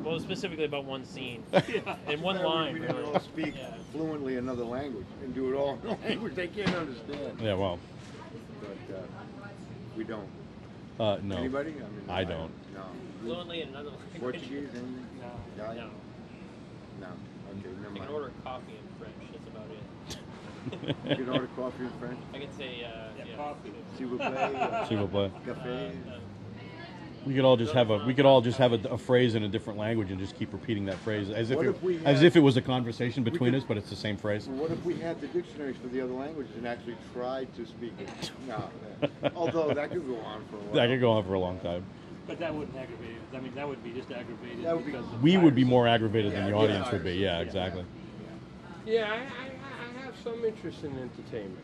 Well, specifically about one scene. And one We line. didn't Really. all speak fluently another language and do it all in a language they can't understand. Yeah, well. But we don't. No. Anybody? I mean, I don't. No. Fluently in another language. Portuguese? Anything? No. Italian? No. No. Okay, never I mind. can order coffee in French. That's about it. You can order coffee in French? I can say, coffee. S'il vous plaît. S'il vous plaît. Café. We could all just have a phrase in a different language and just keep repeating that phrase as if it was a conversation between us, but it's the same phrase. Well, what if we had the dictionaries for the other languages and actually tried to speak it? No. Although that could go on for a while. That could go on for a long time. But that wouldn't aggravate it. I mean, that would be just aggravated. That would be- because of We would be virus. more aggravated than the audience would be. Yeah, Yeah. exactly. Yeah, I have some interest in entertainment.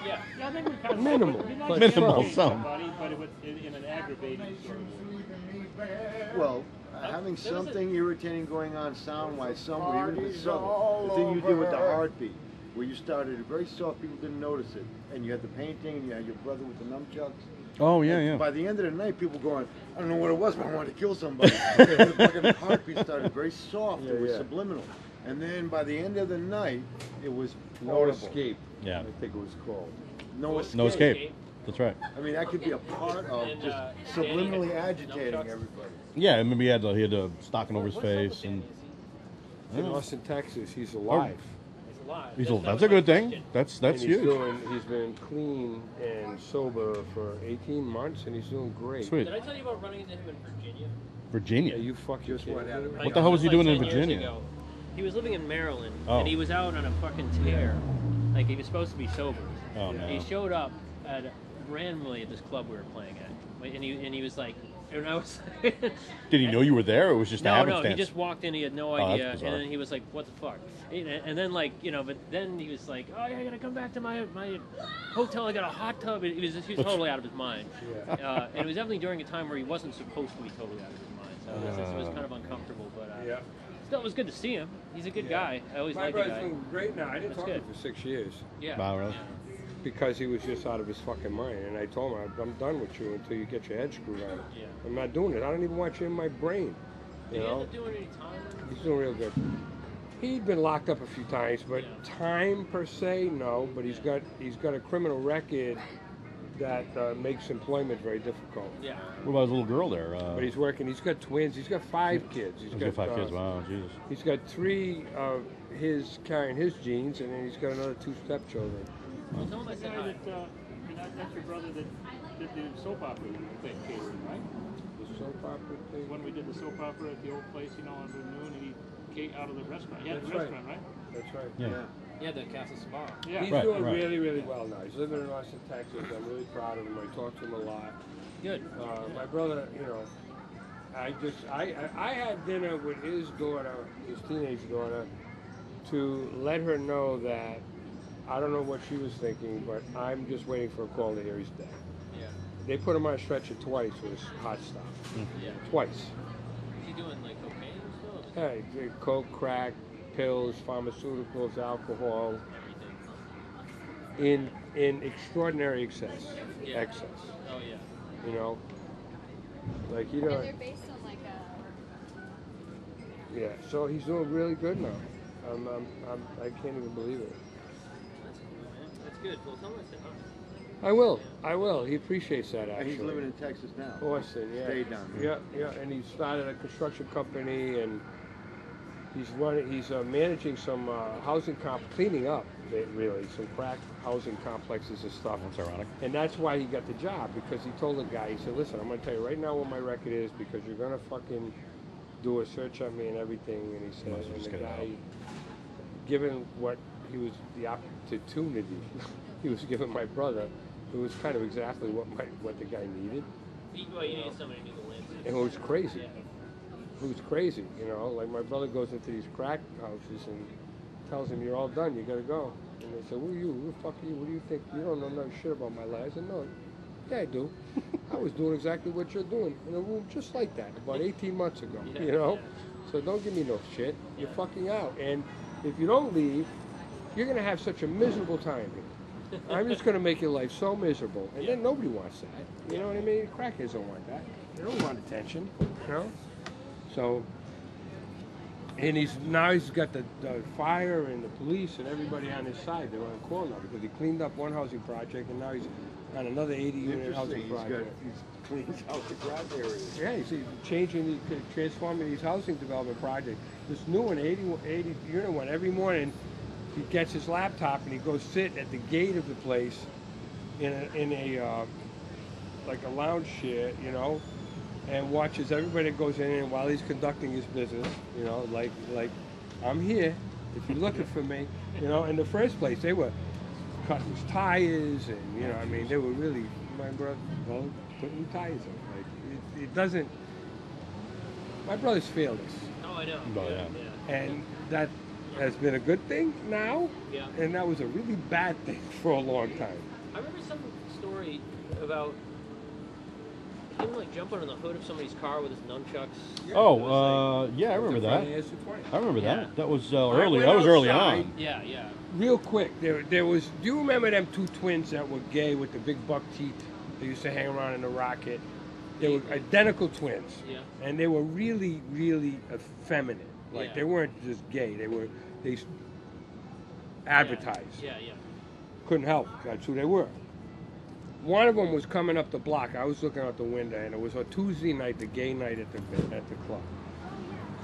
yeah. I think we kind of Minimal, we'd like but to Minimal, entertain some. somebody, but it would, in an aggravating sort of way. Well, having something irritating going on sound-wise somewhere, even if it's subtle. The thing you did with the heartbeat, where you started very soft, people didn't notice it, and you had the painting, and you had your brother with the nunchucks. Oh yeah, yeah. By the end of the night, people going, I don't know what it was, but I wanted to kill somebody. The fucking heartbeat started very soft. It was subliminal. And then by the end of the night, it was No audible. Escape. Yeah. I think it was called. No escape. No escape. That's right. I mean, that could be a part of And, just Danny subliminally had agitating nunchucks. everybody. Yeah, I mean, he had a stocking over his face, and In Austin, Texas, he's alive. He's alive. that's a good thing. That's And he's huge. He's been clean and sober for 18 months, and he's doing great. Sweet. Did I tell you about running into him in Virginia? Virginia. Yeah, you fucking Just what kidding me? happened? What the hell was he doing in 10 years Virginia? ago. He was living in Maryland, Oh. and he was out on a fucking tear. Like, he was supposed to be sober. Oh no. He showed up randomly at this club we were playing at, and he was like, and I was like, Did he know you were there, or was it just no, happenstance? he just walked in. He had no Oh, that's idea, and bizarre. then he was like, "What the fuck?" And then but then he was like, "Oh, yeah, I gotta come back to my hotel. I got a hot tub." He was totally out of his mind, and it was definitely during a time where he wasn't supposed to be totally out of his mind. So it was kind of uncomfortable, but still, it was good to see him. He's a good guy. I always My liked the brother's guy. doing great now. I didn't That's talk to him good. for 6 years Yeah. Wow, really? because he was just out of his fucking mind. And I told him, I'm done with you until you get your head screwed on. Yeah. I'm not doing it. I don't even want you in my brain. Did You he end know? up doing any time? He's doing real good. He'd been locked up a few times, but time per se, no. But he's got a criminal record that makes employment very difficult. Yeah. What about his little girl there? But he's working. He's got twins. He's got 5 kids. He's got 5 kids. Wow, Jesus. He's got 3 of his carrying his genes, and then he's got another 2 stepchildren. Well, tell him I The said guy hi. that's your brother that did the soap opera thing, catering, right? The soap opera thing. When we did the soap opera at the old place, on the noon, and he came out of the restaurant. He had That's the right. restaurant, right? That's right. Yeah. Yeah, the Castle Spa. Yeah. He's Right, doing right. really, really well now. He's living in Austin, Texas. I'm really proud of him. I talk to him a lot. Good. My brother, I had dinner with his daughter, his teenage daughter, to let her know that I don't know what she was thinking, but I'm just waiting for a call to hear he's dead. Yeah. They put him on a stretcher twice with his heart stop. Yeah. Twice. Is he doing like cocaine still? Hey, coke, crack, pills, pharmaceuticals, alcohol, Everything. in extraordinary excess. Yeah. Excess. Oh yeah. You know? Like, you And know. they're based on like a. Yeah, so he's doing really good now. I can't even believe it. That's cool, man. That's good. Well, tell him I said hi. I will. He appreciates that, And actually. he's living in Texas now. Austin, yeah. Stayed down here. Yeah, and he started a construction company, and he's managing some housing cleaning up, really, some crack housing complexes and stuff. That's ironic. And that's why he got the job, because he told the guy, he said, listen, I'm going to tell you right now what my record is, because you're going to fucking do a search on me and everything. And he said, Might as well and just the get it guy, out. given what he was, the opportunity he was giving my brother, it was kind of exactly what the guy needed. Well, you need somebody to do the landscape. And it was crazy. Yeah. It was crazy, Like my brother goes into these crack houses and tells him, "You're all done. You gotta go." And they said, "Who are you? Who the fuck are you? What do you think? You don't know no shit about my life." I said, "No, yeah, I do. I was doing exactly what you're doing in a room just like that about 18 months ago. Yeah. So don't give me no shit. You're fucking out. And if you don't leave, you're gonna have such a miserable time here. I'm just gonna make your life so miserable, and then nobody wants that. You know what I mean? Crackheads don't want that. They don't want attention. So, and now he's got the fire and the police and everybody on his side. They're on call now because he cleaned up one housing project and now he's on another 80-unit housing project. He's cleaned out the garage area. Yeah, he's transforming these housing development projects. This new one, 80-unit one, every morning he gets his laptop and he goes sit at the gate of the place in a like a lounge chair, you know, and watches everybody that goes in and while he's conducting his business, you know, like I'm here if you're looking for me, you know. In the first place, they were cutting his tires and, you know, I mean, they were really, my brother, well, putting tires in. Like, it doesn't, my brother's fearless. Oh, I know. Oh, yeah. And that has been a good thing now, Yeah. and that was a really bad thing for a long time. I remember some story about him like jumping on the hood of somebody's car with his nunchucks. Oh, yeah, I remember that. I remember that. That was early. That was early on. Yeah, yeah. Real quick, there was. Do you remember them two twins that were gay with the big buck teeth? They used to hang around in the Rocket. They were identical twins, Yeah. and they were really, really effeminate. Like Yeah. they weren't just gay. They advertised. Yeah, yeah. Couldn't help. That's who they were. One of them was coming up the block. I was looking out the window, and it was a Tuesday night, the gay night at the club.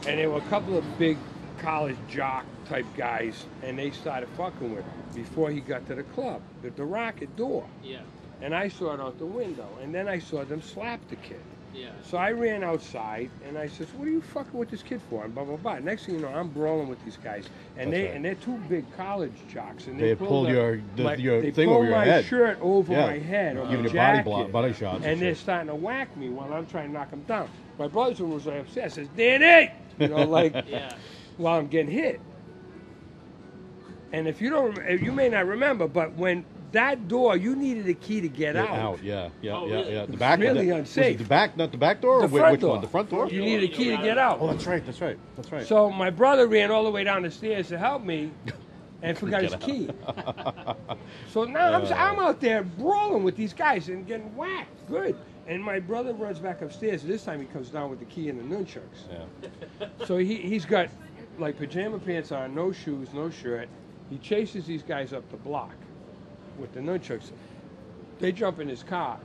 And there were a couple of big college jock type guys, and they started fucking with him before he got to the club, at the Rocket door. Yeah. And I saw it out the window, and then I saw them slap the kid. Yeah. So I ran outside, and I said, "What are you fucking with this kid for?" And blah blah blah. Next thing you know, I'm brawling with these guys, and they're two big college jocks, and They pulled your they thing pulled over your my head. shirt over Yeah. my head, or Giving my you jacket, body shots. and they're starting to whack me while I'm trying to knock them down. My brother was like upset. Says, "Danny," you know, like Yeah. while I'm getting hit. And if you don't, you may not remember, but when that door, you needed a key to get out. Yeah. Oh, really? Yeah. The back. Really was unsafe. it the back, not the back door, The or front which door. one? The front door. You needed a key to get out. Oh, that's right. So my brother ran all the way down the stairs to help me, and forgot his key. So now I'm out there brawling with these guys and getting whacked. Good. And my brother runs back upstairs. This time he comes down with the key and the nunchucks. Yeah. So he's got like pajama pants on, no shoes, no shirt. He chases these guys up the block with the nunchucks. They jump in their car.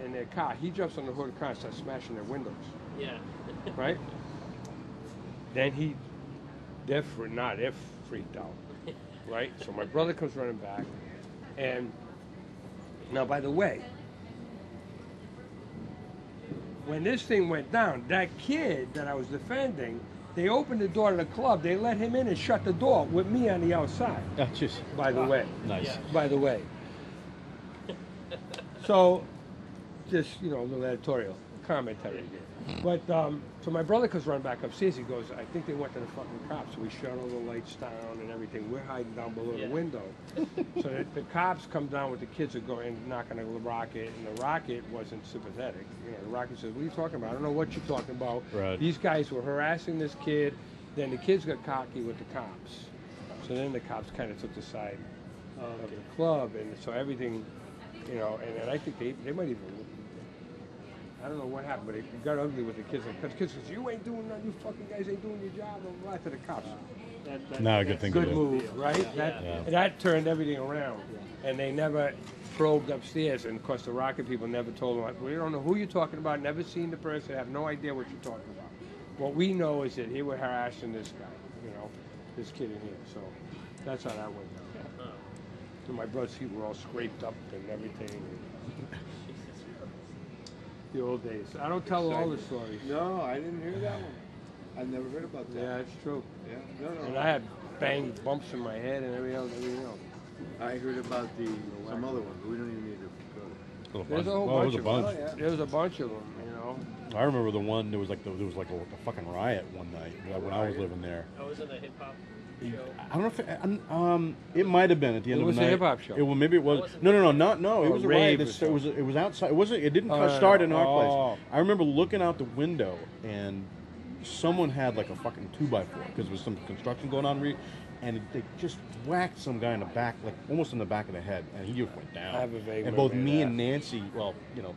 He jumps on the hood of the car and starts smashing their windows. Yeah. Right? Then they're freaked out. Right? So my brother comes running back. And now, by the way, when this thing went down, that kid that I was defending, they opened the door to the club. They let him in and shut the door with me on the outside. Just By the way. nice. Yeah. By the way. So, just, you know, a little editorial commentary here. But, so my brother comes running back upstairs. He goes, "I think they went to the fucking cops." So we shut all the lights down and everything. We're hiding down below the window. So the cops come down with the kids are going knocking on the Rocket, and the Rocket wasn't sympathetic. You know, the Rocket says, "What are you talking about? I don't know what you're talking about." Right. These guys were harassing this kid. Then the kids got cocky with the cops. So then the cops kind of took the side of the club, and so everything, you know, and I think they might even, I don't know what happened, but it got ugly with the kids. Because kids says, "You ain't doing nothing, you fucking guys ain't doing your job," and blah, to the cops. Not a good thing to Good do. move, right? That turned everything around. And they never probed upstairs, and of course the Rocket people never told them, "We don't know who you're talking about, never seen the person, have no idea what you're talking about. What we know is that he was harassing this guy, you know, this kid in here." So that's how that went down. So my brother's feet were all scraped up and everything. The old days. I don't tell all the stories. No, I didn't hear that one. I never heard about that. Yeah, it's true. Yeah. No. And I had bang bumps in my head and everything else. I heard about some other one, but we don't even need to go to. There's a whole Oh, bunch there of was a them. bunch. Oh, yeah. There was a bunch of them, you know. I remember the one. There was like a fucking riot one night when I was living there. I was in a hip hop show. I don't know if it might have been at the end It of was the a night. hip-hop show. Maybe it was. No. It Or was a rave riot. or It was outside. It wasn't. It didn't Oh, no, start no. in our Oh. place. I remember looking out the window and someone had like a fucking 2x4 because there was some construction going on, and they just whacked some guy in the back, like almost in the back of the head, and he just went down. I have a vague and both memory of me that. and Nancy, well, you know,